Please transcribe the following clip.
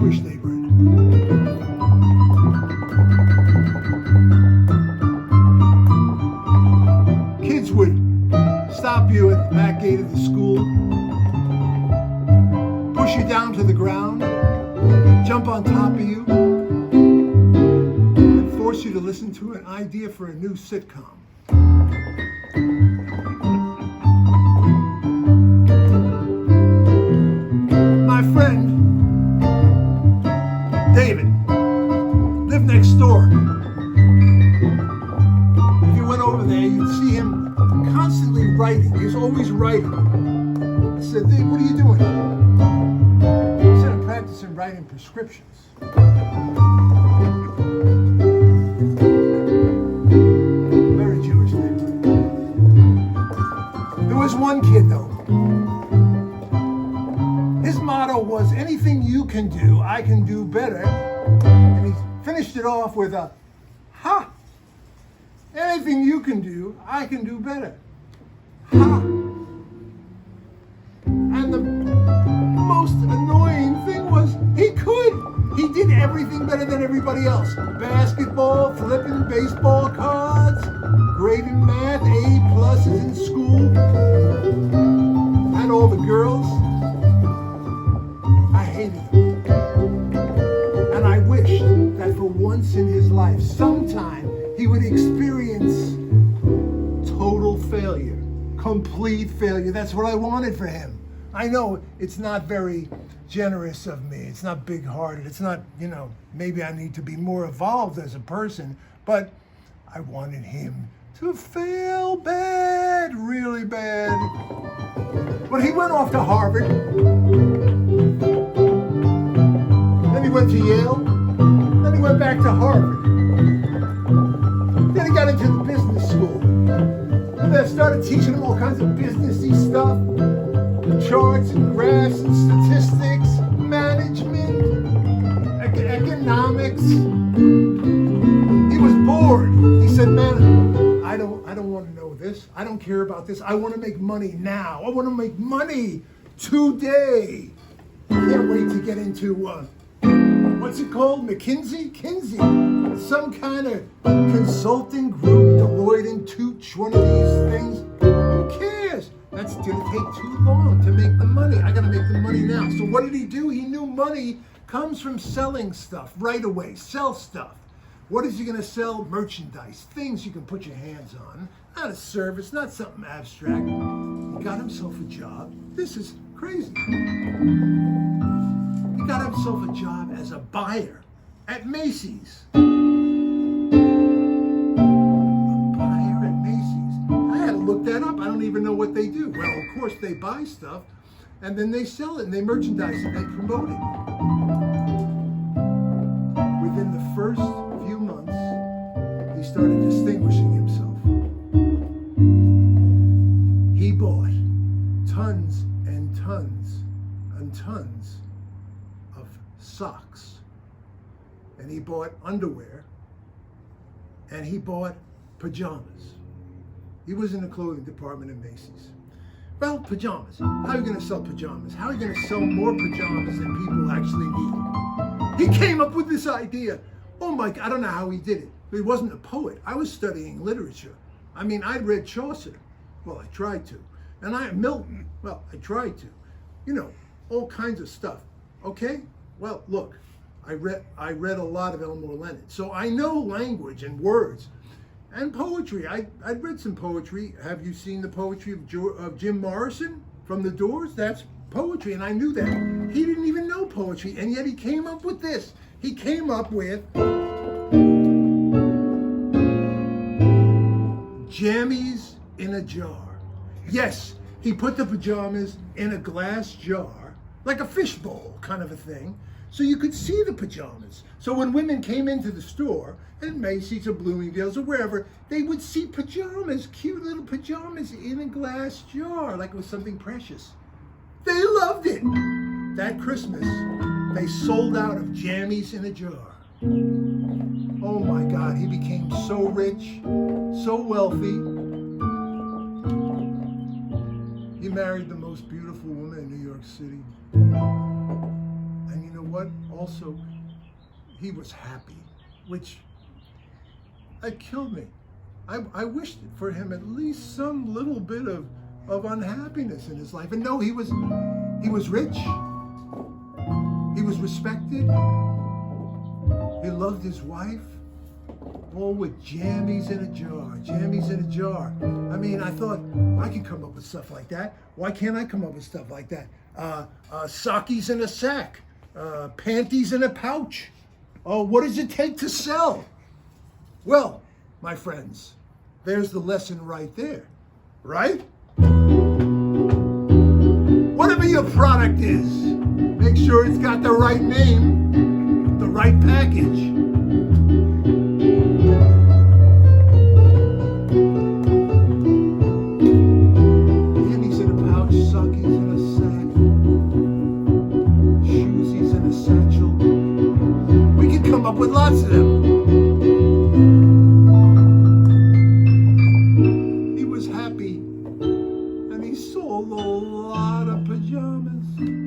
Jewish neighborhood. Kids would stop you at the back gate of the school, push you down to the ground, jump on top of you, and force you to listen to an idea for a new sitcom. My friend, David, lived next door. If you went over there, you'd see him constantly writing. He was always writing. I said, Dave, what are you doing? He said, I'm practicing writing prescriptions. Very Jewish neighborhood. There was one kid, though. His motto was, anything you can do, I can do better. And he finished it off with a, ha! Anything you can do, I can do better. Ha! And the most annoying thing was, he could. He did everything better than everybody else. Basketball, flipping baseball cards, great in math, A+ in school. And all the girls. I hated him. And I wished that for once in his life, sometime, he would experience total failure, complete failure. That's what I wanted for him. I know it's not very generous of me. It's not big-hearted. It's not, maybe I need to be more evolved as a person, but I wanted him to fail bad, really bad. But he went off to Harvard. Then he went to Yale. Then he went back to Harvard. Then he got into the business school. And they started teaching him all kinds of businessy stuff. Charts and graphs and statistics, management, economics. He was bored. He said, man, I don't want to know this. I don't care about this. I want to make money now. I want to make money today. I can't wait to get into, what's it called? McKinsey? Kinsey. Some kind of consulting group, Deloitte and Touche, one of these things. Who cares? That's going to take too long to make the money. I got to make the money now. So what did he do? He knew money comes from selling stuff right away. Sell stuff. What is he going to sell? Merchandise. Things you can put your hands on. Not a service, not something abstract. He got himself a job. This is crazy. He got himself a job as a buyer at Macy's. Look that up. I don't even know what they do. Well, of course, they buy stuff, and then they sell it, and they merchandise it, they promote it. Within the first few months, he started distinguishing himself. He bought tons and tons and tons of socks, and he bought underwear, and he bought pajamas. He was in the clothing department at Macy's. Well, pajamas. How are you going to sell pajamas? How are you going to sell more pajamas than people actually need? He came up with this idea. Oh my God, I don't know how he did it. He wasn't a poet. I was studying literature. I mean, I'd read Chaucer. Well, I tried to. And Milton. Well, I tried to. All kinds of stuff. Okay? Well, look, I read a lot of Elmore Leonard. So I know language and words. And poetry. I'd read some poetry. Have you seen the poetry of Jim Morrison from The Doors? That's poetry, and I knew that. He didn't even know poetry, and yet he came up with this. He came up with jammies in a jar. Yes, he put the pajamas in a glass jar, like a fishbowl kind of a thing, so you could see the pajamas. So when women came into the store, at Macy's or Bloomingdale's or wherever, they would see pajamas, cute little pajamas in a glass jar, like it was something precious. They loved it. That Christmas, they sold out of jammies in a jar. Oh my God, he became so rich, so wealthy. He married the most beautiful woman in New York City. And you know what? Also, he was happy, which it killed me. I wished for him at least some little bit of unhappiness in his life. And no, he was rich. He was respected. He loved his wife. All with jammies in a jar, jammies in a jar. I mean, I thought, I can come up with stuff like that. Why can't I come up with stuff like that? Sakis in a sack, panties in a pouch. Oh, what does it take to sell? Well, my friends, there's the lesson right there, right? Whatever your product is, make sure it's got the right name, the right package. Come up with lots of them. He was happy, and he sold a lot of pajamas.